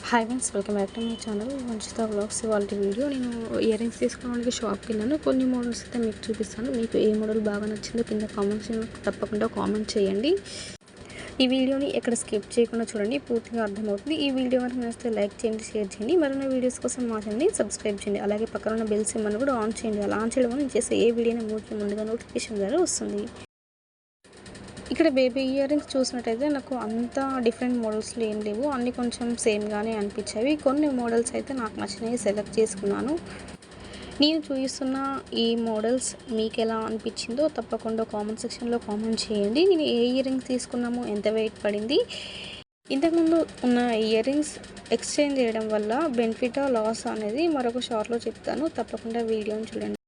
Hi friends, welcome back to my channel Vanchitha vlogs. ఇవాళ video నేను earrings తీసుకోవడానికి షాప్కి వెళ్ళాను. కొన్ని మోడల్స్ అయితే మీకు చూపిస్తాను. మీకు ఏ మోడల్ బాగా నచ్చిందో కింద కామెంట్స్ తప్పకుండా కామెంట్ చేయండి. ఈ వీడియోని ఎక్కడ స్కిప్ చేయకుండా చూడండి, పూర్తిగా అర్థమవుతుంది. ఈ వీడియో కనుక నచ్చితే లైక్ చేయండి, షేర్ చేయండి. మరిన్ని వీడియోస్ కోసం మా ఛానల్ని సబ్స్క్రైబ్ చేయండి. అలాగే పక్కన ఉన్న బెల్ సింబల్ కూడా ఆన్ చేయండి. అలా ఆన్ చేయడం వల్ల నేను చేసే ఏ వీడియోని ముందుగా నోటిఫికేషన్ ద్వారా వస్తుంది. ఇక్కడ బేబీ ఇయర్ రింగ్స్ చూసినట్టయితే నాకు అంత డిఫరెంట్ మోడల్స్లో ఏం లేవు, అన్నీ కొంచెం సేమ్గానే అనిపించేవి. కొన్ని మోడల్స్ అయితే నాకు నచ్చినవి సెలెక్ట్ చేసుకున్నాను. నేను చూపిస్తున్న ఈ మోడల్స్ మీకు ఎలా అనిపించిందో తప్పకుండా కామెంట్ సెక్షన్లో కామెంట్ చేయండి. నేను ఏ ఇయర్ రింగ్స్ తీసుకున్నామో, ఎంత వెయిట్ పడింది, ఇంతకుముందు ఉన్న ఇయర్ రింగ్స్ ఎక్స్చేంజ్ చేయడం వల్ల బెనిఫిటా లాస్ అనేది మరొక షార్ట్లో చెప్తాను. తప్పకుండా వీడియోని చూడండి.